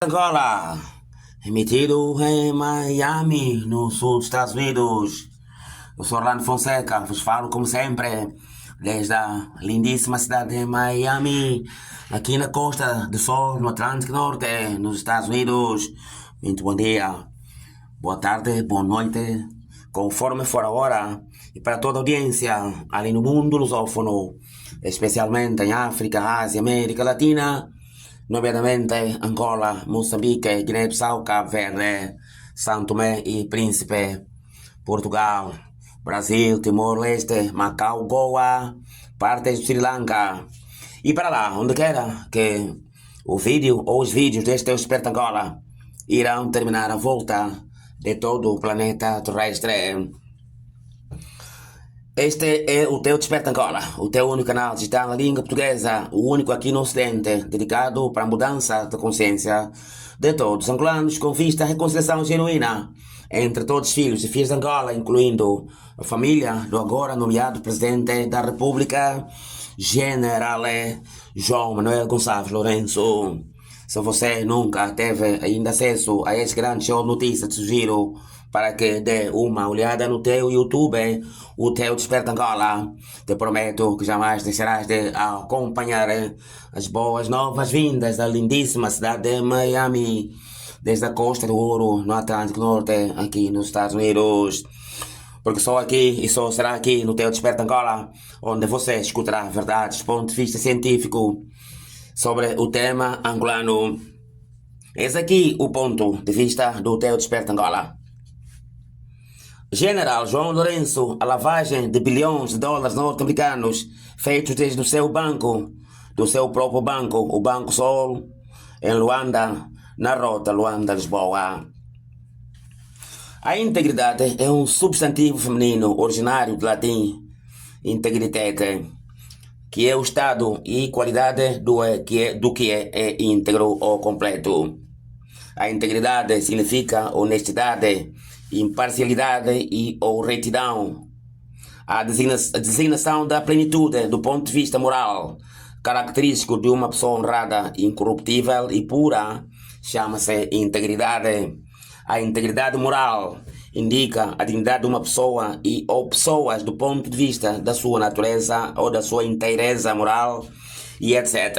Angola, emitido em Miami, no sul dos Estados Unidos. Eu sou Orlando Fonseca, vos falo como sempre, desde a lindíssima cidade de Miami, aqui na Costa do Sol, no Atlântico Norte, nos Estados Unidos. Muito bom dia, boa tarde, boa noite, conforme for a hora, e para toda a audiência ali no mundo lusófono, especialmente em África, Ásia, América Latina, nomeadamente Angola, Moçambique, Guiné-Bissau, Cabo Verde, São Tomé e Príncipe, Portugal, Brasil, Timor-Leste, Macau, Goa, partes do Sri Lanka. E para lá, onde quer que o vídeo ou os vídeos deste teu Esperto Angola irão terminar a volta de todo o planeta terrestre. Este é o teu Desperta Angola, o teu único canal digital na língua portuguesa, o único aqui no Ocidente, dedicado para a mudança da consciência de todos os angolanos, com vista à reconciliação genuína entre todos os filhos e filhas de Angola, incluindo a família do agora nomeado Presidente da República, General João Manuel Gonçalves Lourenço. Se você nunca teve ainda acesso a este grande show de notícias, te sugiro para que dê uma olhada no teu YouTube, o teu Desperta Angola. Te prometo que jamais deixarás de acompanhar as boas novas-vindas da lindíssima cidade de Miami, desde a Costa do Ouro, no Atlântico Norte, aqui nos Estados Unidos. Porque só aqui e só será aqui no teu Desperta Angola onde você escutará verdades do ponto de vista científico sobre o tema angolano. Eis aqui o ponto de vista do teu Desperta Angola. General João Lourenço, a lavagem de bilhões de dólares norte-americanos feitos desde o seu banco, do seu próprio banco, o Banco Sol, em Luanda, na rota Luanda-Lisboa. A integridade é um substantivo feminino originário do latim integritate, que é o estado e qualidade do que é íntegro ou completo. A integridade significa honestidade, imparcialidade e ou retidão. A designação da plenitude do ponto de vista moral, característico de uma pessoa honrada, incorruptível e pura, chama-se integridade. A integridade moral indica a dignidade de uma pessoa e ou pessoas do ponto de vista da sua natureza ou da sua inteireza moral e etc.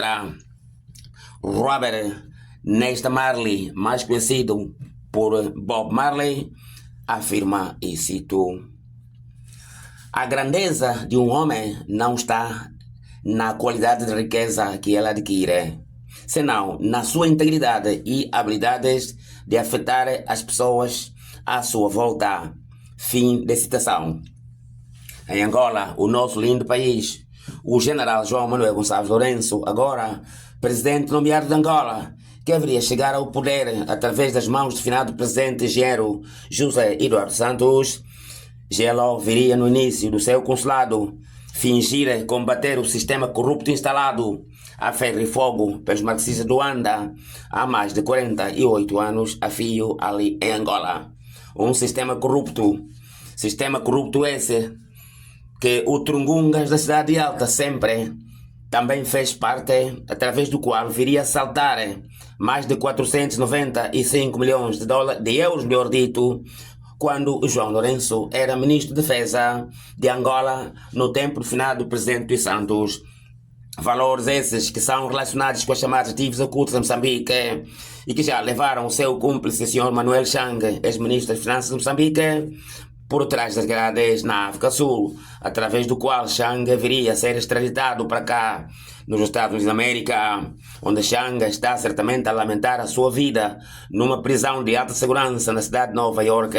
Robert Nesta Marley, mais conhecido por Bob Marley, afirma e cito: a grandeza de um homem não está na qualidade de riqueza que ele adquire, senão na sua integridade e habilidades de afetar as pessoas à sua volta. Fim de citação. Em Angola, o nosso lindo país, o general João Manuel Gonçalves Lourenço, agora presidente nomeado de Angola, que haveria chegar ao poder através das mãos do finado presidente engenheiro José Eduardo Santos, GLO viria no início do seu consulado fingir combater o sistema corrupto instalado a ferro e fogo pelos marxistas do Luanda há mais de 48 anos a fio ali em Angola. Um sistema corrupto esse que o Trungungas da Cidade Alta sempre também fez parte, através do qual viria a saltar mais de 495 milhões de euros, melhor dito, quando o João Lourenço era ministro de Defesa de Angola no tempo do finado presidente dos Santos. Valores esses que são relacionados com as chamadas dívidas ocultas de Moçambique e que já levaram o seu cúmplice, o Sr. Manuel Chang, ex-ministro das Finanças de Moçambique, por trás das grades na África Sul, através do qual Chang viria a ser extraditado para cá, nos Estados Unidos da América, onde Chang está certamente a lamentar a sua vida numa prisão de alta segurança na cidade de Nova York,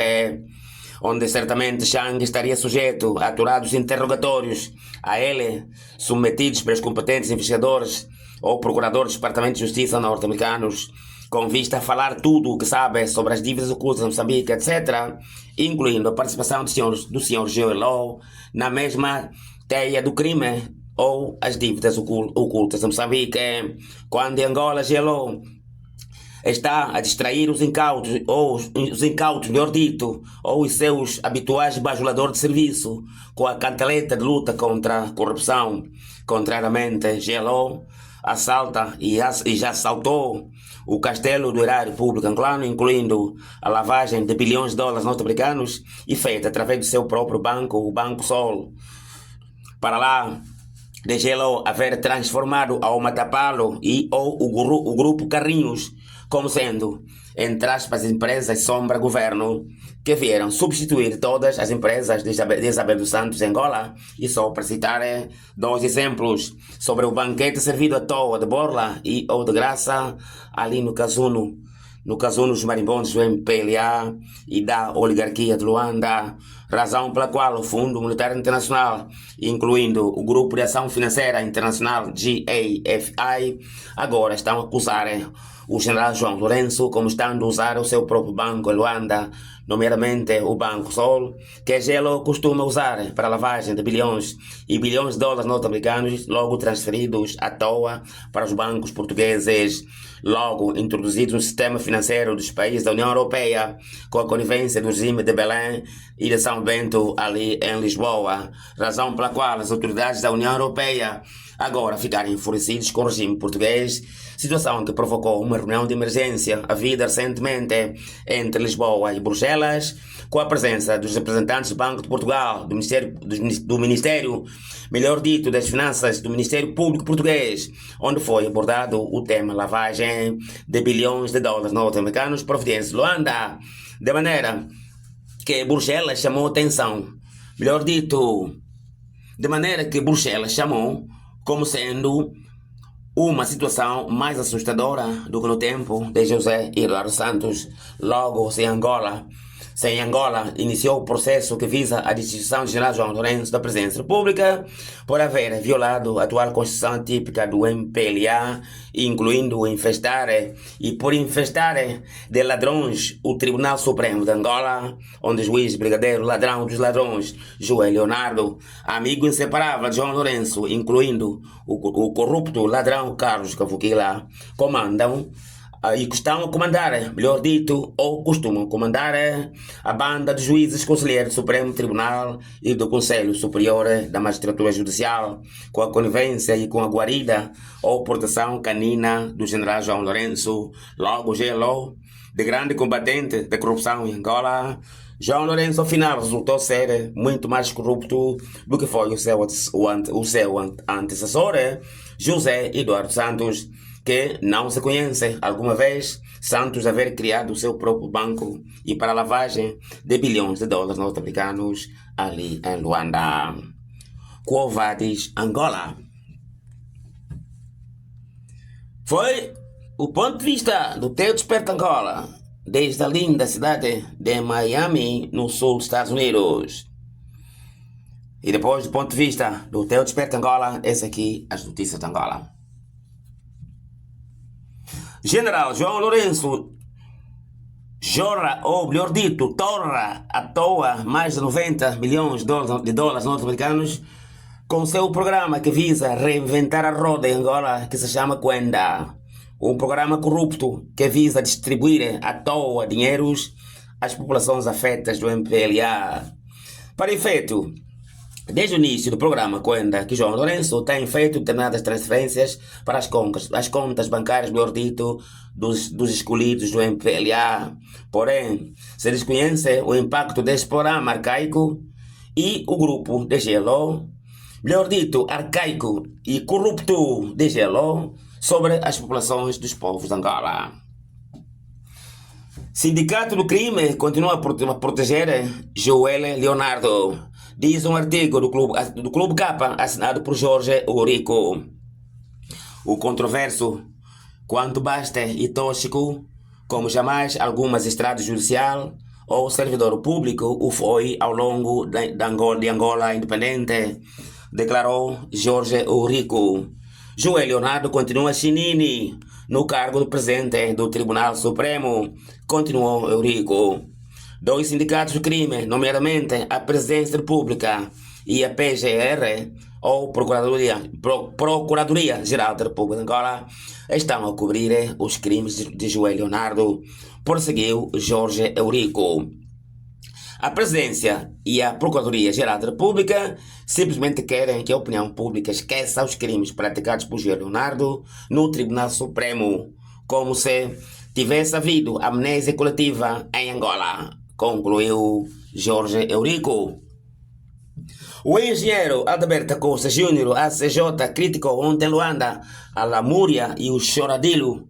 onde certamente Chang estaria sujeito a aturados interrogatórios a ele, submetidos pelos competentes investigadores ou procuradores do Departamento de Justiça norte-americanos, com vista a falar tudo o que sabe sobre as dívidas ocultas de Moçambique, etc., incluindo a participação do Sr. GLO na mesma teia do crime ou as dívidas ocultas de Moçambique, quando em Angola GLO está a distrair os incautos, melhor dito, ou os seus habituais bajuladores de serviço, com a cantaleta de luta contra a corrupção. Contrariamente, GLO assalta e já assaltou o castelo do erário público angolano, incluindo a lavagem de bilhões de dólares norte-americanos e feita através do seu próprio banco, o Banco Sol. Para lá, deixou haver transformado ao Matapalo e ou o grupo Carrinhos como sendo, entre aspas, empresas sombra governo, que vieram substituir todas as empresas de Isabel dos Santos em Angola. E só para citar dois exemplos sobre o banquete servido à toa de borla e ou de graça ali no Casuno dos marimbondos do MPLA e da oligarquia de Luanda, razão pela qual o Fundo Monetário Internacional, incluindo o Grupo de Ação Financeira Internacional GAFI, agora estão a acusar o general João Lourenço como estando a usar o seu próprio banco em Luanda, nomeadamente o Banco Sol, que ele costuma usar para a lavagem de bilhões e bilhões de dólares norte-americanos, logo transferidos à toa para os bancos portugueses, logo introduzidos no sistema financeiro dos países da União Europeia, com a conivência do regime de Belém e de São Bento ali em Lisboa, razão pela qual as autoridades da União Europeia agora ficaram enfurecidos com o regime português, situação que provocou uma reunião de emergência havida recentemente entre Lisboa e Bruxelas, com a presença dos representantes do Banco de Portugal, do Ministério, melhor dito, das Finanças do Ministério Público Português, onde foi abordado o tema lavagem de bilhões de dólares norte-americanos provenientes de Luanda, de maneira que Bruxelas chamou atenção, melhor dito, de maneira que Bruxelas chamou como sendo uma situação mais assustadora do que no tempo de José Eduardo Santos, logo sem Angola, iniciou o processo que visa a destituição do general João Lourenço da Presidência da República por haver violado a atual Constituição típica do MPLA, incluindo por infestar de ladrões o Tribunal Supremo de Angola, onde o juiz brigadeiro ladrão dos ladrões, João Leonardo, amigo inseparável de João Lourenço, incluindo o corrupto ladrão Carlos Cavaquila, comandam e costumam comandar, melhor dito, ou costumam comandar a banda de juízes conselheiros do Supremo Tribunal e do Conselho Superior da Magistratura Judicial, com a conivência e com a guarida ou proteção canina do general João Lourenço, logo GLO, de grande combatente da corrupção em Angola. João Lourenço, afinal, resultou ser muito mais corrupto do que foi o seu antecessor, José Eduardo Santos, que não se conhece alguma vez Santos haver criado o seu próprio banco e para a lavagem de bilhões de dólares norte-americanos ali em Luanda. Quo vadis, Angola? Foi o ponto de vista do teu Desperta Angola, desde a linda cidade de Miami, no sul dos Estados Unidos. E depois, do ponto de vista do teu Desperta Angola, esse aqui, as notícias de Angola. General João Lourenço jorra, ou melhor dito, torra à toa mais de 90 milhões de dólares norte-americanos com seu programa que visa reinventar a roda em Angola, que se chama Cuenda. Um programa corrupto que visa distribuir à toa dinheiros às populações afetas do MPLA. Para efeito, desde o início do programa Cuenda, que João Lourenço tem feito determinadas transferências para as contas bancárias, melhor dito, dos escolhidos do MPLA. Porém, se desconhece o impacto deste programa arcaico e o grupo de GLO, melhor dito, arcaico e corrupto de GLO, sobre as populações dos povos de Angola. Sindicato do crime continua a proteger Joel Leonardo, diz um artigo do Clube Capa, assinado por Jorge Eurico. O controverso, quanto basta e tóxico, como jamais algum magistrado judicial ou servidor público o foi ao longo de Angola independente, declarou Jorge Eurico. Joel Leonardo continua chinini no cargo do presidente do Tribunal Supremo, continuou Eurico. Dois sindicatos de crime, nomeadamente a Presidência da República e a PGR, ou Procuradoria Geral da República de Angola, estão a cobrir os crimes de Joel Leonardo, prosseguiu Jorge Eurico. A Presidência e a Procuradoria Geral da República simplesmente querem que a opinião pública esqueça os crimes praticados por Joel Leonardo no Tribunal Supremo, como se tivesse havido amnésia coletiva em Angola, concluiu Jorge Eurico. O engenheiro Adalberto Costa Júnior, ACJ, criticou ontem Luanda a lamúria e o choradilho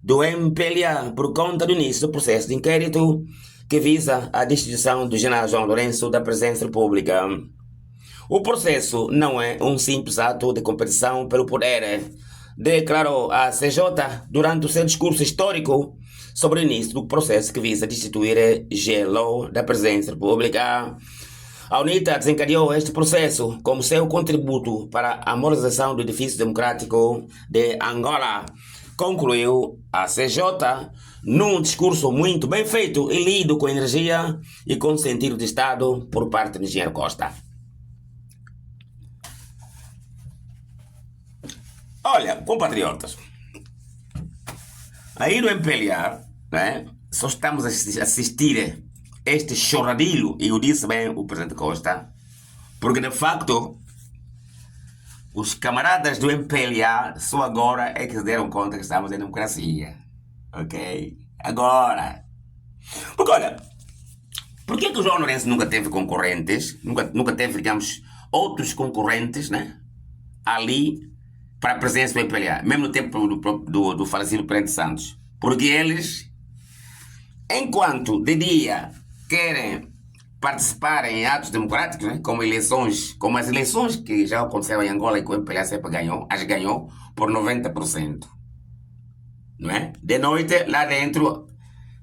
do MPLA por conta do início do processo de inquérito que visa a destituição do general João Lourenço da presidência pública. O processo não é um simples ato de competição pelo poder, declarou a CJ durante o seu discurso histórico sobre o início do processo que visa destituir GLO da presidência da República. A UNITA desencadeou este processo como seu contributo para a moralização do edifício democrático de Angola, concluiu a CJ num discurso muito bem feito e lido com energia e com sentido de Estado por parte do engenheiro Costa. Olha, compatriotas, aí no MPLA, né, só estamos a assistir este choradilho, e eu disse bem o presidente Costa, porque de facto os camaradas do MPLA só agora é que se deram conta que estamos em democracia, ok? Agora. Porque olha, por que o João Lourenço nunca teve concorrentes, nunca teve, digamos, outros concorrentes, né, ali para a presença do MPLA, mesmo no tempo do falecido Presidente Santos? Porque eles, enquanto de dia querem participar em atos democráticos, né, como eleições, como as eleições que já aconteceram em Angola e que o MPLA sempre ganhou, as ganhou por 90%. Não é? De noite, lá dentro,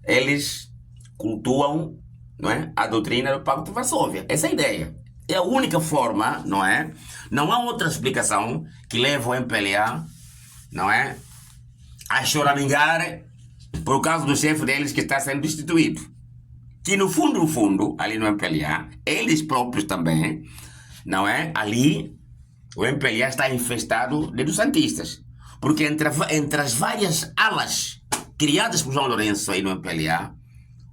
eles cultuam, não é, a doutrina do Pacto de Varsóvia. Essa é a ideia. É a única forma, não é? Não há outra explicação que leve o MPLA, não é, a choramingar por causa do chefe deles que está sendo destituído. Que no fundo, ali no MPLA, eles próprios também, não é? Ali, o MPLA está infestado de dos santistas. Porque entre as várias alas criadas por João Lourenço aí no MPLA,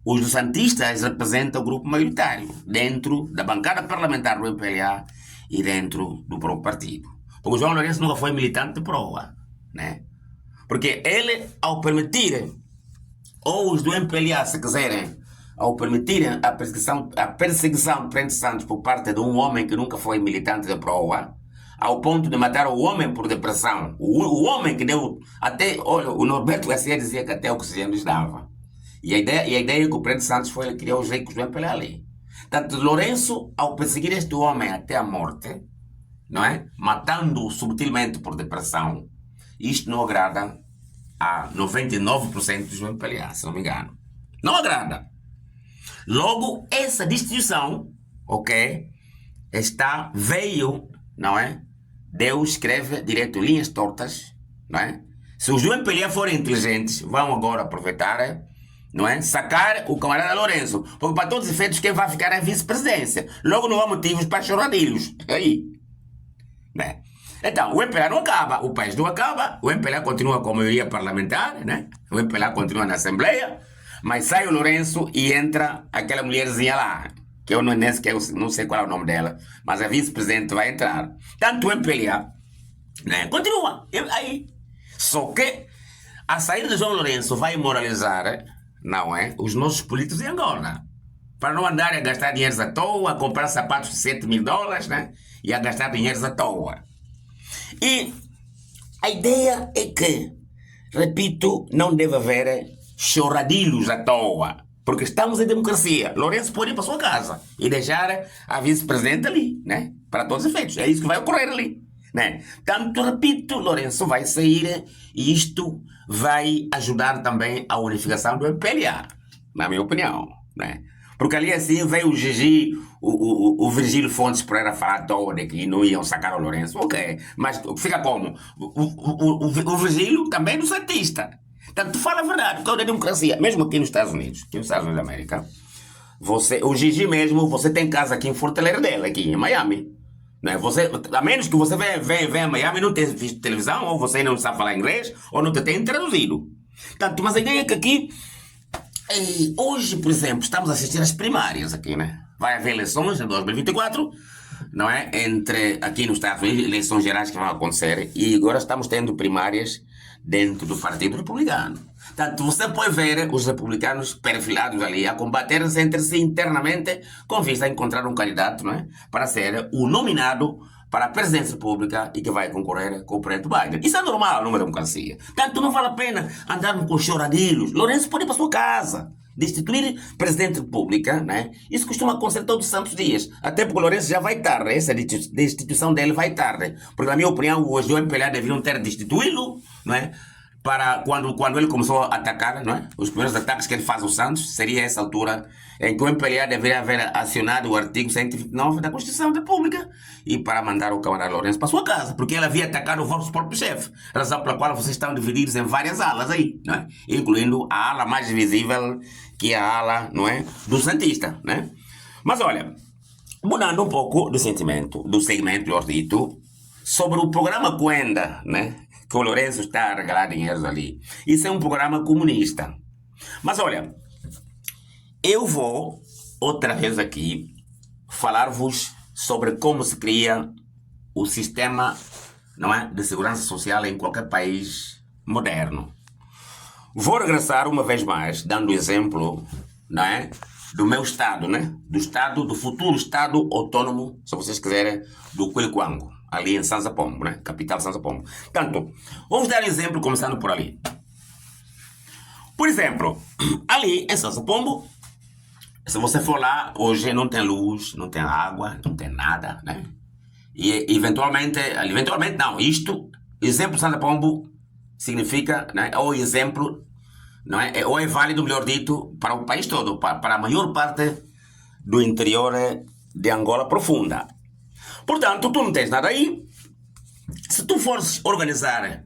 os dos santistas representam o grupo maioritário dentro da bancada parlamentar do MPLA e dentro do próprio partido. Porque o João Lourenço nunca foi militante de proa, né? Porque ele, ao permitir, ou os do MPLA, se quiserem, ao permitirem a perseguição de Presidente Santos por parte de um homem que nunca foi militante de proa, ao ponto de matar o homem por depressão, o homem que deu até, olha, o Norberto Garcia dizia que até o oxigênio estava. E a ideia é que o Presidente Santos foi ele criar os ricos do MPLA ali. Tanto Lourenço, ao perseguir este homem até a morte, não é? Matando-o subtilmente por depressão, isto não agrada a 99% dos MPLA, se não me engano. Não agrada. Logo, essa destituição, ok, veio, não é? Deus escreve direto linhas tortas, não é? Se os do MPLA forem inteligentes, vão agora aproveitar, não é? Sacar o camarada Lourenço, porque para todos os efeitos quem vai ficar é a vice-presidência. Logo não há motivos para choradilhos. Aí, né? Então, o MPLA não acaba, o país não acaba, o MPLA continua com a maioria parlamentar, né? O MPLA continua na Assembleia, mas sai o Lourenço e entra aquela mulherzinha lá, que eu nem sequer não sei qual é o nome dela, mas a vice-presidente vai entrar. Tanto o MPLA, né, continua aí. Só que a saída de João Lourenço vai moralizar, não é, os nossos políticos em Angola. Para não andarem a gastar dinheiro à toa, a comprar sapatos de $7.000, né, e a gastar dinheiro à toa. E a ideia é que, repito, não deve haver choradilhos à toa, porque estamos em democracia. Lourenço pode ir para sua casa e deixar a vice-presidente ali, né? Para todos os efeitos. É isso que vai ocorrer ali, né? Tanto, repito, Lourenço vai sair e isto vai ajudar também a unificação do MPLA, na minha opinião, né? Porque ali assim veio o Gigi, o Virgílio Fontes Pereira falar toda que não iam sacar o Lourenço, ok, mas fica como? O Virgílio também é do santista. Portanto, tu fala a verdade, porque é da democracia, mesmo aqui nos Estados Unidos, da América, o Gigi mesmo, você tem casa aqui em Fortaleza dele, aqui em Miami. Né? A menos que você venha a Miami e não tenha visto televisão, ou você não sabe falar inglês, ou não te tenha traduzido. Portanto, mas a ideia é que aqui, hoje, por exemplo, estamos a assistir às primárias aqui, né? Vai haver eleições em 2024, não é? Aqui nos Estados Unidos, eleições gerais que vão acontecer, e agora estamos tendo primárias dentro do Partido Republicano. Portanto, você pode ver os republicanos perfilados ali a combater-se entre si internamente com vista a encontrar um candidato, não é? Para ser o nominado para a presidência da República e que vai concorrer com o presidente Biden. Isso é normal numa democracia. Portanto, não vale a pena andar com choradilhos. Lourenço pode ir para a sua casa. Destituir presidente da República, né? Isso costuma acontecer todos os santos dias. Até porque o Lourenço já vai tarde. Essa destituição dele vai tarde. Porque, na minha opinião, os do MPLA deveriam ter destituí-lo, não é? Para quando ele começou a atacar, não é? Os primeiros ataques que ele faz aos Santos, seria essa altura em que o MPLA deveria haver acionado o artigo 129 da Constituição da República e para mandar o camarada Lourenço para a sua casa, porque ele havia atacado o vosso próprio chefe, razão pela qual vocês estão divididos em várias alas aí, não é? Incluindo a ala mais visível, que é a ala, não é? Do Santista, né? Mas olha, mudando um pouco do segmento, melhor dito, sobre o programa Cuenda, né? Que o Lourenço está a regalar dinheiros ali. Isso é um programa comunista. Mas olha, eu vou outra vez aqui falar-vos sobre como se cria o sistema, não é, de segurança social em qualquer país moderno. Vou regressar uma vez mais, dando exemplo, não é, do meu estado, né? Do futuro estado autônomo, se vocês quiserem, do Quilquango, ali em Sansa Pombo, né? Capital de Sansa Pombo. Portanto, vamos dar exemplo começando por ali. Por exemplo, ali em Sansa Pombo, se você for lá, hoje não tem luz, não tem água, não tem nada, né? E eventualmente não, exemplo de Sansa Pombo significa, né? Ou exemplo, não é? Ou é válido, melhor dito, para o país todo, para a maior parte do interior de Angola profunda. Portanto, tu não tens nada aí. Se tu fores organizar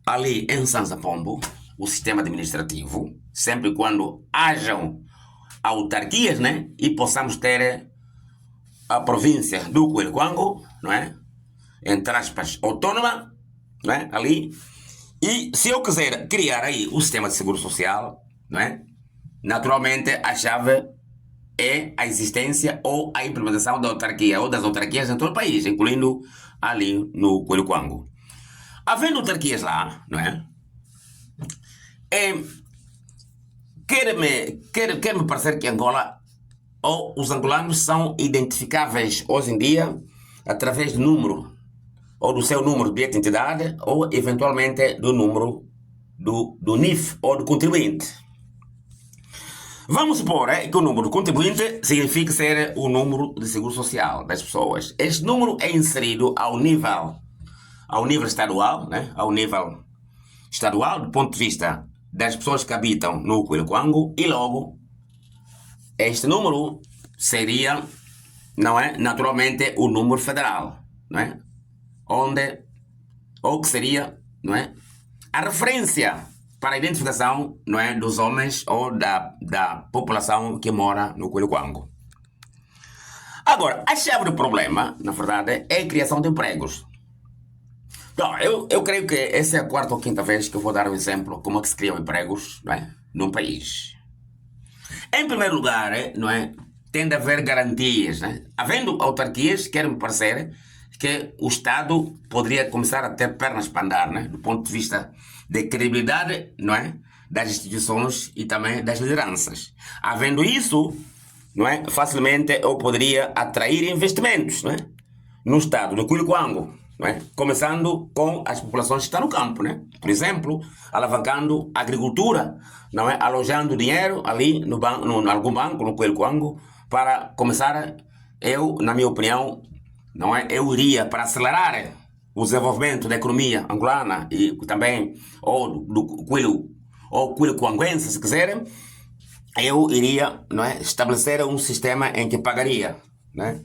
ali em Sansa Pombo o sistema administrativo, sempre e quando hajam autarquias, né? E possamos ter a província do Quilquango, não é? Entre aspas, autônoma, não é? Ali. E se eu quiser criar aí o sistema de seguro social, não é? Naturalmente a chave é a existência ou a implementação da autarquia ou das autarquias em todo o país, incluindo ali no Quilquango. Havendo autarquias lá, não é? Quer-me parecer que Angola ou os angolanos são identificáveis hoje em dia através do número ou do seu número de bilhete de identidade ou eventualmente do número do NIF ou do contribuinte. Vamos supor que o número do contribuinte significa ser o número de seguro social das pessoas. Este número é inserido ao nível estadual, né? Ao nível estadual, do ponto de vista das pessoas que habitam no Quilquango, e logo este número seria, não é, naturalmente o número federal, não é? Ou que seria, não é, a referência para a identificação, não é, dos homens ou da população que mora no Quilquango. Agora, a chave do problema, na verdade, é a criação de empregos. Então, eu creio que essa é a quarta ou quinta vez que eu vou dar um exemplo como é que se criam empregos, não é, num país. Em primeiro lugar, não é, tem de haver garantias, né? Havendo autarquias, quer-me parecer que o Estado poderia começar a ter pernas para andar, né? Do ponto de vista de credibilidade, não é, das instituições e também das lideranças. Havendo isso, não é, facilmente eu poderia atrair investimentos, não é, no estado do Quilquango, não é, começando com as populações que estão no campo, né? Por exemplo, alavancando a agricultura, não é, alojando dinheiro ali no algum banco no Quilquango para começar, na minha opinião, não é, eu iria para acelerar o desenvolvimento da economia angolana e também ou do quilquanguense, se quiserem, eu iria, não é, estabelecer um sistema em que pagaria, né,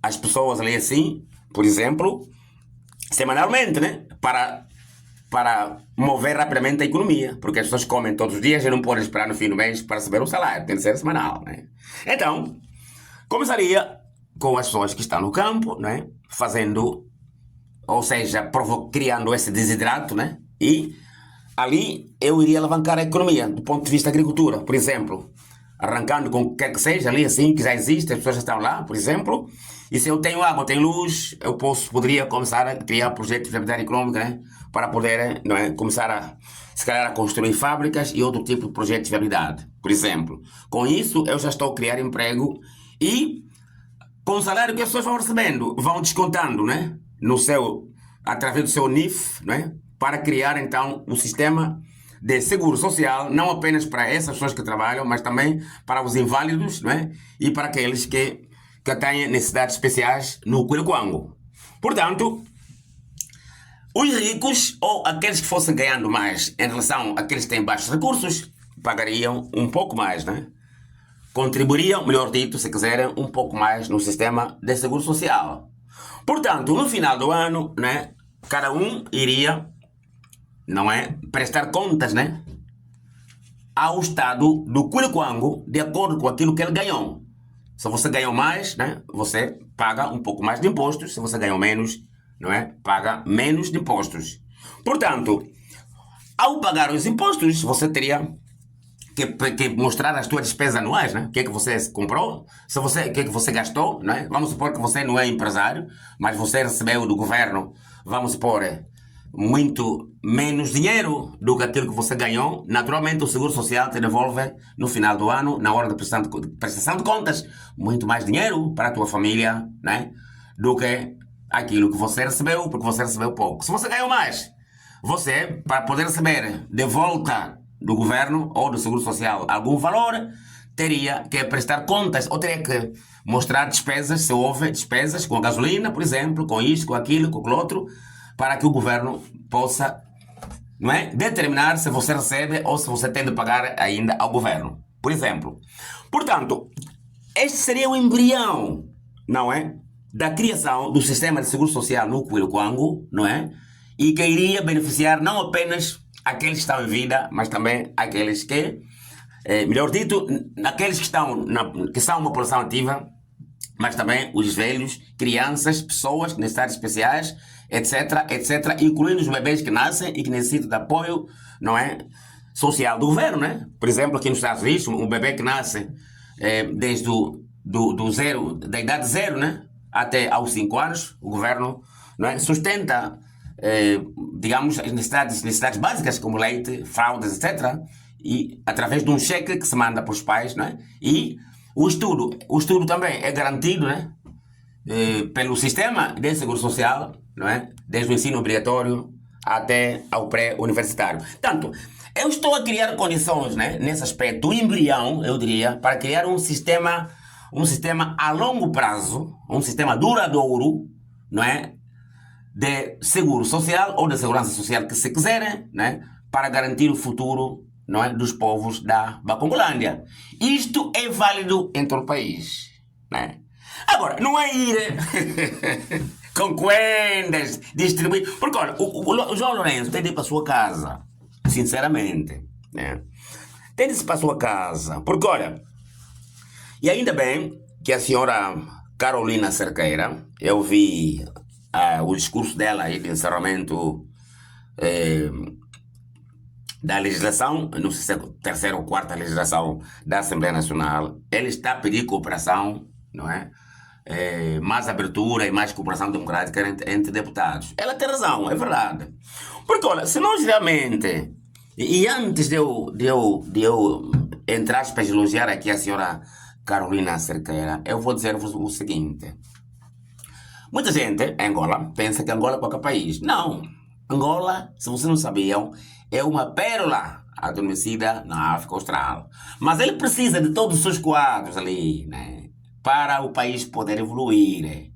as pessoas ali assim, por exemplo, semanalmente, né, para mover rapidamente a economia, porque as pessoas comem todos os dias e não podem esperar no fim do mês para receber o salário, tem de ser semanal, né? Então, começaria com as pessoas que estão no campo, né, fazendo, ou seja, criando esse desidrato, né, e ali eu iria alavancar a economia do ponto de vista da agricultura. Por exemplo, arrancando com o que quer que seja ali assim, que já existe, as pessoas já estão lá, por exemplo, e se eu tenho água, tenho luz, eu poderia começar a criar projetos de viabilidade econômica, né? Para poder, não é, começar a, se calhar, a construir fábricas e outro tipo de projetos de viabilidade, por exemplo. Com isso, eu já estou a criar emprego e com o salário que as pessoas vão recebendo, vão descontando, né? No seu, através do seu NIF, né? Para criar, então, um sistema de seguro social, não apenas para essas pessoas que trabalham, mas também para os inválidos, não é? E para aqueles que têm necessidades especiais no Quilquango. Portanto, os ricos ou aqueles que fossem ganhando mais em relação àqueles que têm baixos recursos, pagariam um pouco mais, né? Contribuiriam, melhor dito, se quiserem, um pouco mais no sistema de seguro social. Portanto, no final do ano, né, cada um iria, não é, prestar contas, né, ao Estado do Quilquango de acordo com aquilo que ele ganhou. Se você ganhou mais, né, você paga um pouco mais de impostos. Se você ganhou menos, não é, paga menos de impostos. Portanto, ao pagar os impostos, você teria que mostrar as suas despesas anuais, né? O que é que você comprou, o que é que você gastou, né? Vamos supor que você não é empresário, mas você recebeu do governo, vamos supor, muito menos dinheiro do que aquilo que você ganhou. Naturalmente, o Seguro Social te devolve no final do ano, na hora da prestação de contas, muito mais dinheiro para a tua família, né? Do que aquilo que você recebeu, porque você recebeu pouco. Se você ganhou mais, você, para poder receber de volta do governo ou do Seguro Social algum valor, teria que prestar contas ou teria que mostrar despesas, se houve despesas com a gasolina, por exemplo, com isto, com aquilo, com aquilo outro, para que o governo possa, não é, determinar se você recebe ou se você tem de pagar ainda ao governo, por exemplo. Portanto, este seria o embrião, não é, da criação do sistema de seguro social no Quilquango, não é, e que iria beneficiar não apenas aqueles que estão em vida, mas também aqueles que, melhor dito, aqueles que que são uma população ativa, mas também os velhos, crianças, pessoas com necessidades especiais, etc, etc, incluindo os bebês que nascem e que necessitam de apoio, não é, social do governo, né? Por exemplo, aqui nos Estados Unidos, um bebê que nasce desde do zero, da idade zero, né, até aos 5 anos, o governo, não é, sustenta, digamos, as necessidades básicas como leite, fraldas, etc. E através de um cheque que se manda para os pais, não é? E o estudo também é garantido, né, pelo sistema de seguro social, não é? Desde o ensino obrigatório até ao pré-universitário. Portanto, eu estou a criar condições, né, nesse aspecto, um embrião, eu diria, para criar um sistema a longo prazo, um sistema duradouro, não é, de seguro social ou de segurança social, que se quiserem, né, para garantir o futuro, não é, dos povos da Bacongolândia. Isto é válido em todo o país, né? Agora, não é ir com coendas, distribuir. Porque, olha, o João Lourenço tem de ir para a sua casa, sinceramente, né? Tem de ir para a sua casa, porque, olha, e ainda bem que a senhora Carolina Cerqueira, eu vi o discurso dela aí de encerramento da legislação, não sei se é a terceira ou quarta legislação da Assembleia Nacional. Ele está a pedir cooperação, não é? Mais abertura e mais cooperação democrática entre deputados. Ela tem razão, é verdade. Porque, olha, se nós realmente... E antes de eu entrar para elogiar aqui a senhora Carolina Cerqueira, eu vou dizer-vos o seguinte. Muita gente em Angola pensa que Angola é qualquer país. Não. Angola, se vocês não sabiam, é uma pérola adormecida na África Austral. Mas ele precisa de todos os seus quadros ali, né, para o país poder evoluir,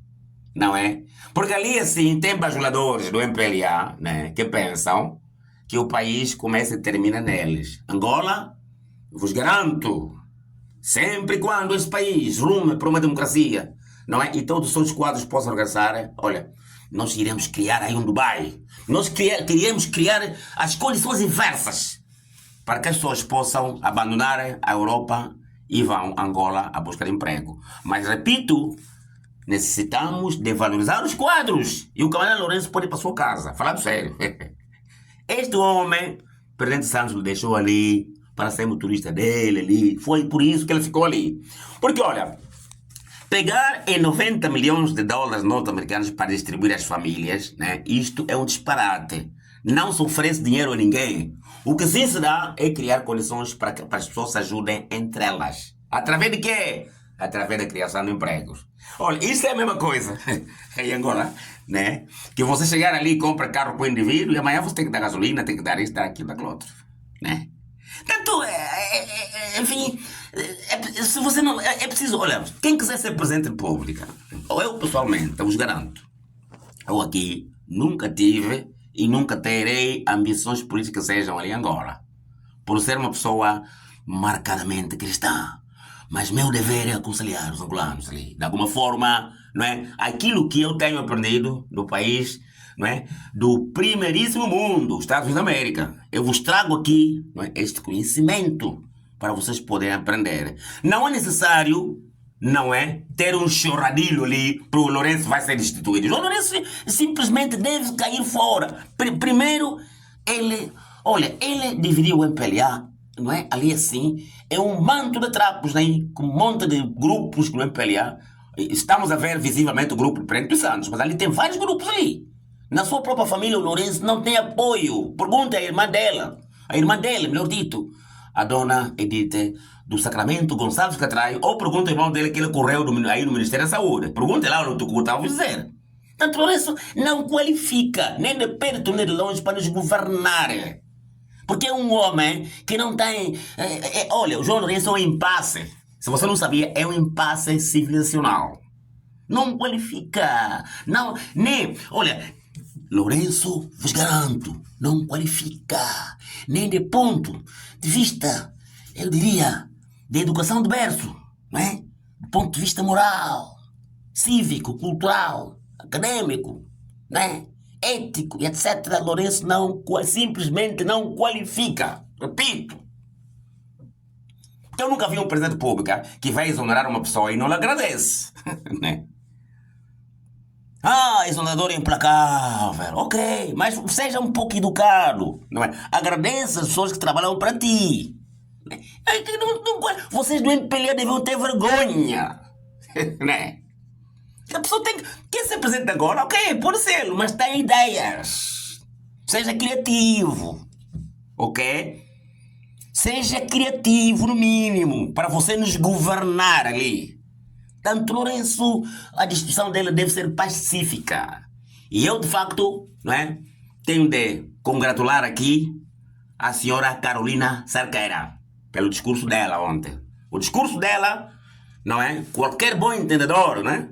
não é? Porque ali, assim, tem bajuladores do MPLA, né, que pensam que o país começa e termina neles. Angola, vos garanto, sempre e quando esse país rume para uma democracia, não é? E todos os seus quadros possam regressar, olha, nós iremos criar aí um Dubai. Nós queríamos criar as condições inversas para que as pessoas possam abandonar a Europa e vão a Angola a buscar emprego. Mas, repito, necessitamos de valorizar os quadros. E o camarada Lourenço pode ir para a sua casa. Falando sério. Este homem, Presidente Santos, o deixou ali para ser motorista dele ali. Foi por isso que ele ficou ali. Porque, olha, pegar em 90 milhões de dólares norte-americanos para distribuir às famílias, né? Isto é um disparate. Não se oferece dinheiro a ninguém. O que sim se dá é criar condições para que as pessoas se ajudem entre elas. Através de quê? Através da criação de empregos. Olha, isso é a mesma coisa em Angola, né? Que você chegar ali e compra carro para o indivíduo e amanhã você tem que dar gasolina, tem que dar isso, dar aquilo, daquilo outro, né? Tanto, enfim, se você não... É preciso, olha, quem quiser ser presidente da República, ou eu pessoalmente, eu vos garanto, eu aqui nunca tive e nunca terei ambições políticas que sejam ali em Angola, por ser uma pessoa marcadamente cristã. Mas meu dever é aconselhar os angolanos ali, de alguma forma, não é? Aquilo que eu tenho aprendido do país, não é? Do primeiríssimo mundo, Estados Unidos da América. Eu vos trago aqui, não é? Este conhecimento para vocês poderem aprender. Não é necessário, não é? Ter um choradilho ali para o Lourenço vai ser destituído. O Lourenço simplesmente deve cair fora. Primeiro, ele dividiu o MPLA, não é? Ali assim, é um manto de trapos, né? Com um monte de grupos no MPLA. Estamos a ver visivelmente o grupo de Preto Santos, mas ali tem vários grupos ali. Na sua própria família, o Lourenço não tem apoio. Pergunta à irmã dele, melhor dito, a dona Edith do Sacramento Gonçalves Catraio, ou pergunta ao irmão dele que ele correu aí no Ministério da Saúde. Pergunta lá no Tucu, estava a dizer. Portanto, o Lourenço não qualifica, nem de perto nem de longe, para nos governar. Porque é um homem que não tem... olha, o João Lourenço é um impasse. Se você não sabia, é um impasse civilizacional. Não qualifica. Não, nem... Olha, Lourenço, vos garanto, não qualifica. Nem de ponto de vista, eu diria, de educação de berço. Não é? Do ponto de vista moral, cívico, cultural, acadêmico, não é? Ético e etc. Lourenço simplesmente não qualifica. Repito. Eu nunca vi um presidente da República que vai exonerar uma pessoa e não lhe agradece. Né? Exonerador implacável. Ok, mas seja um pouco educado. Não é? Agradeça as pessoas que trabalham para ti. Vocês do MPLA deviam ter vergonha. Né? A pessoa quer ser presidente agora? Ok, pode ser, mas tem ideias. Seja criativo. Ok? Seja criativo, no mínimo, para você nos governar ali. Tanto Lourenço, a discussão dele deve ser pacífica. E eu, de facto, não é? Tenho de congratular aqui a senhora Carolina Cerqueira pelo discurso dela ontem. O discurso dela, não é? Qualquer bom entendedor, não é?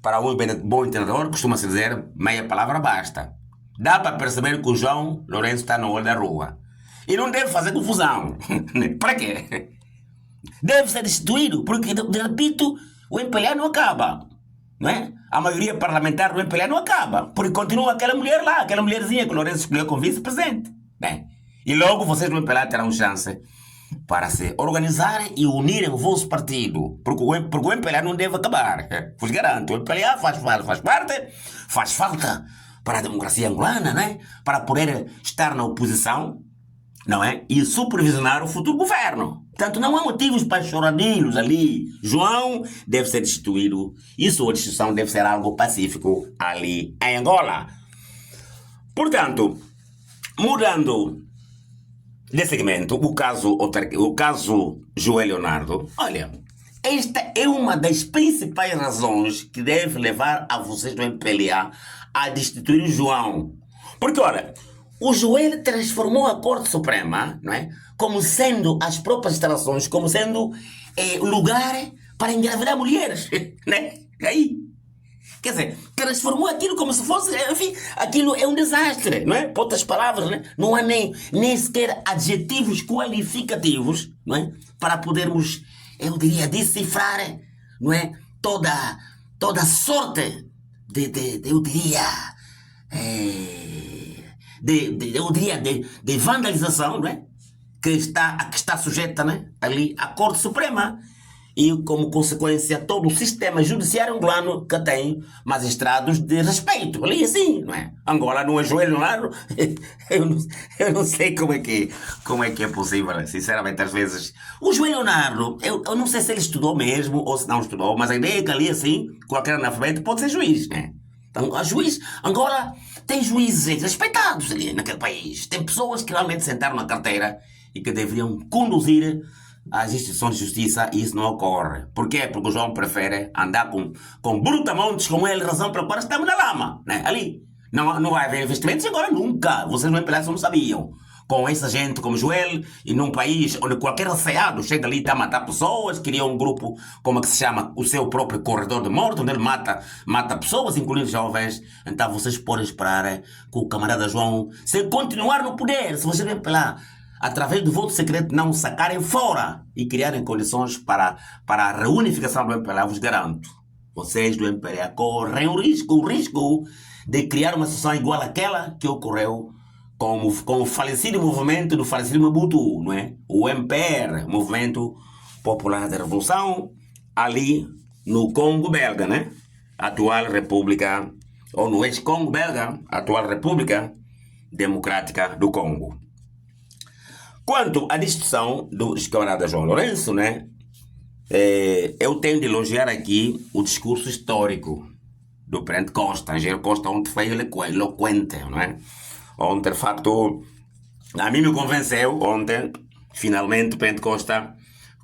Para um bom entendedor, costuma-se dizer, meia palavra basta. Dá para perceber que o João Lourenço está no olho da rua. E não deve fazer confusão. Para quê? Deve ser destituído, porque, repito, o MPLA não acaba. Não é? A maioria parlamentar do MPLA não acaba, porque continua aquela mulher lá, aquela mulherzinha que o Lourenço escolheu como vice-presidente. Né? E logo vocês do MPLA terão chance para se organizarem e unirem o vosso partido. Porque o MPLA não deve acabar. Vos garanto, o MPLA faz parte, faz falta para a democracia angolana, né? Para poder estar na oposição, não é? E supervisionar o futuro governo. Portanto, não há motivos para choradinhos ali. João deve ser destituído e sua destituição deve ser algo pacífico ali em Angola. Portanto, mudando de segmento, o caso João Leonardo, olha, esta é uma das principais razões que deve levar a vocês do MPLA a destituir o João. Porque, olha, o João transformou a Corte Suprema, não é? Como sendo as próprias instalações, como sendo lugar para engravidar mulheres, né? Aí. Quer dizer, transformou aquilo como se fosse, enfim, aquilo é um desastre, não é? Por outras palavras, né? Não há nem sequer adjetivos qualificativos, não é? Para podermos, eu diria, decifrar, não é? Toda sorte eu diria, de vandalização, não é? Que está sujeita, né? Ali à Corte Suprema. e, como consequência, todo o sistema judiciário angolano que tem magistrados de respeito. Ali assim, não é? Angola não ajoelha no lado. Eu não sei como é que é possível, sinceramente, às vezes. O João Leonardo, eu não sei se ele estudou mesmo ou se não estudou, mas a ideia é que ali assim, qualquer analfabeto pode ser juiz, né? Então, a juiz, Angola tem juízes respeitados ali naquele país. Tem pessoas que realmente sentaram na carteira e que deveriam conduzir as instituições de justiça, e isso não ocorre. Porquê? Porque o João prefere andar com brutamontes como ele, razão pela qual estamos na lama, né? Ali. Não vai haver investimentos agora nunca. Vocês no MPLA não sabiam. Com essa gente como Joel, e num país onde qualquer receado chega ali e está a matar pessoas, cria um grupo, como é que se chama, o seu próprio corredor de morte, onde ele mata pessoas, incluindo jovens. Então vocês podem esperar que o camarada João, se continuar no poder, se vocês no MPLA, através do voto secreto, não o sacarem fora e criarem condições para a reunificação do MPLA, vos garanto, vocês do MPLA correm o risco de criar uma situação igual àquela que ocorreu com o falecido movimento do falecido Mobutu, não é? O MPR, Movimento Popular da Revolução, ali no Congo belga, né? Atual República, ou no ex-Congo belga, atual República Democrática do Congo. Quanto à destituição do camarada João Lourenço, né? Eu tenho de elogiar aqui o discurso histórico do Presidente Costa. Angelo Costa ontem foi eloquente, não é? Ontem, de facto, a mim me convenceu ontem, finalmente, o Presidente Costa,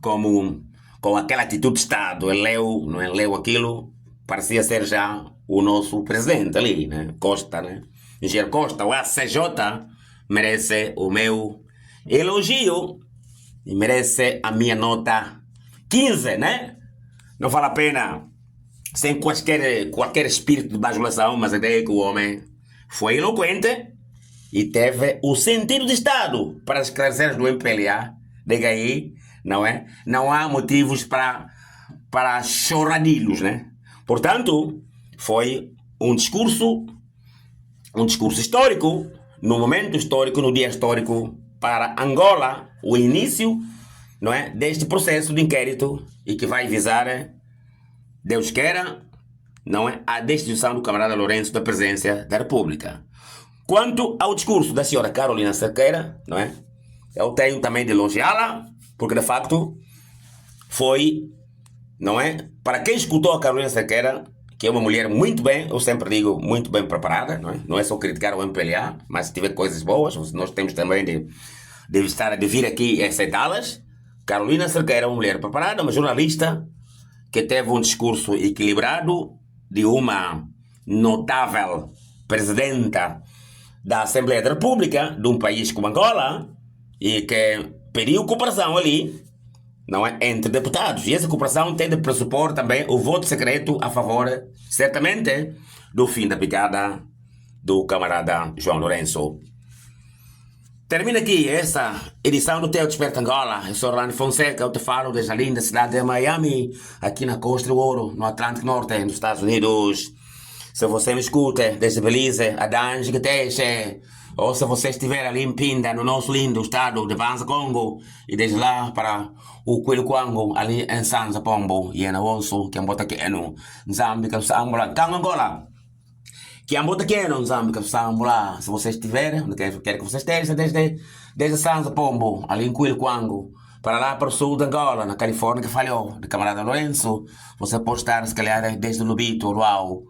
com aquela atitude de Estado. Ele leu aquilo, parecia ser já o nosso presidente ali, né? Costa, né? Angelo Costa, o ACJ, merece o meu elogio e merece a minha nota 15, né? Não vale a pena, sem qualquer espírito de bajulação, mas a ideia é que o homem foi eloquente e teve o sentido de Estado para esclarecer do MPLA, de que aí, não é? Não há motivos para choradilhos, né? Portanto, foi um discurso histórico, no momento histórico, no dia histórico, para Angola, o início, não é, deste processo de inquérito e que vai visar, Deus queira, não é, a destituição do camarada Lourenço da presidência da República. Quanto ao discurso da senhora Carolina Cerqueira, não é, eu tenho também de elogiá-la, porque de facto foi, não é, para quem escutou a Carolina Cerqueira, que é uma mulher muito bem, eu sempre digo, muito bem preparada, não é só criticar o MPLA, mas se tiver coisas boas, nós temos também de vir aqui e aceitá-las. Carolina Cerqueira é uma mulher preparada, uma jornalista que teve um discurso equilibrado, de uma notável presidenta da Assembleia da República, de um país como Angola, e que pediu cooperação ali, não é, entre deputados. E essa cooperação tem de pressupor também o voto secreto a favor, certamente, do fim da picada do camarada João Lourenço. Termina aqui essa edição do Teu Desperta Angola. Eu sou Orlando Fonseca, eu te falo desde a linda cidade de Miami, aqui na Costa do Ouro, no Atlântico Norte, nos Estados Unidos. Se você me escuta desde Belize, Adange, Gateche, ou se você estiver ali em Pinda, no nosso lindo estado de Banza, Congo, e desde lá para o Quilquango, ali em Sanza, Pombo, e em Awonso, que é um botaqueno, Zâmbia, Angola, Angola, que é um botaqueno, Zâmbia, Angola. Se você estiver, onde quer que você esteja, desde Sanza, Pombo, ali em Quilquango, para lá para o sul de Angola, na Califórnia, que falhou, de camarada Lourenço, você pode estar, se calhar, desde o Lubito, Luau,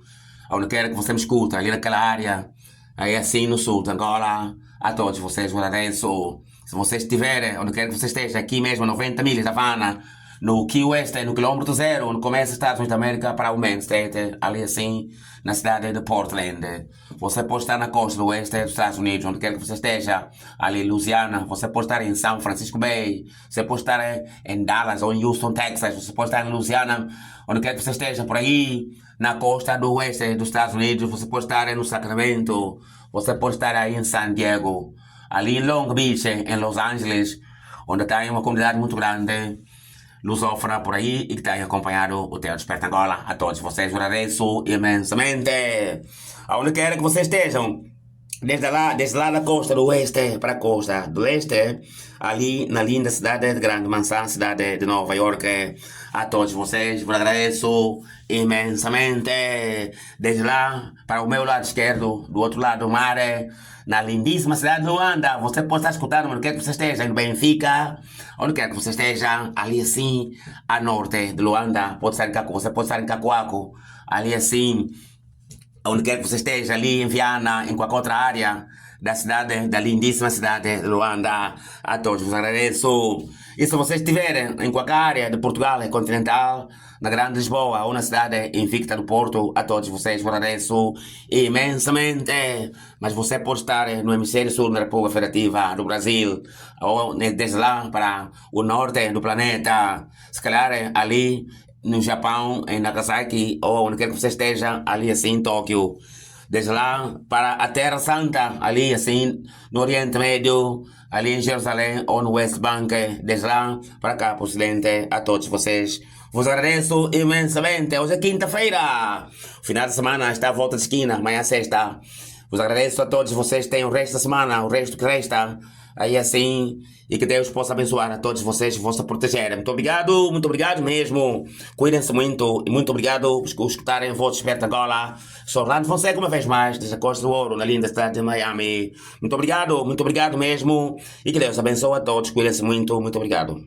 onde quer que você me escuta, ali naquela área, aí assim no sul de Angola, a todos vocês, Lourenço. Se você estiver, onde quer que você esteja, aqui mesmo, 90 milhas da Havana, no Key West, no quilômetro zero, onde começa os Estados Unidos da América para o Main State, ali assim, na cidade de Portland. Você pode estar na costa do oeste dos Estados Unidos, onde quer que você esteja, ali em Louisiana, você pode estar em São Francisco Bay, você pode estar em Dallas ou em Houston, Texas, você pode estar em Louisiana, onde quer que você esteja por aí, na costa do oeste dos Estados Unidos, você pode estar no Sacramento, você pode estar aí em San Diego, ali em Long Beach, em Los Angeles, onde tem uma comunidade muito grande lusófona por aí e que tem acompanhado o Teu Desperta Angola. A todos vocês agradeço imensamente. Aonde quer que vocês estejam, desde lá da costa do oeste para a costa do leste, ali na linda cidade de Grande Mansão, cidade de Nova York. A todos vocês, vos agradeço imensamente. Desde lá, para o meu lado esquerdo, do outro lado do mar, na lindíssima cidade de Luanda, você pode estar escutando onde quer que você esteja, em Benfica, onde quer que você esteja, ali assim, a norte de Luanda, pode estar em Caco, você pode estar em Cacoaco, ali assim, onde quer que você esteja, ali em Viana, em qualquer outra área da cidade, da lindíssima cidade de Luanda. A todos vos agradeço. E se vocês estiverem em qualquer área de Portugal continental, na Grande Lisboa ou na cidade invicta do Porto, a todos vocês vos agradeço imensamente. Mas você pode estar no hemisfério sul da República Federativa do Brasil, ou desde lá para o norte do planeta, se calhar ali no Japão, em Nagasaki, ou onde quer que você esteja, ali assim em Tóquio. Desde lá para a Terra Santa, ali assim no Oriente Médio, ali em Jerusalém ou no West Bank, desde lá para cá, para o Ocidente, a todos vocês. Vos agradeço imensamente. Hoje é quinta-feira, final de semana está à volta de esquina, amanhã é sexta. Vos agradeço a todos vocês, tenham o resto da semana, o resto que resta, aí assim, e que Deus possa abençoar a todos vocês e vos proteger. Muito obrigado mesmo. Cuidem-se muito e muito obrigado por escutarem a voz esperta Angola. Sou Orlando Fonseca, uma vez mais, desde a Costa do Ouro, na linda cidade de Miami. Muito obrigado mesmo, e que Deus abençoe a todos. Cuidem-se muito obrigado.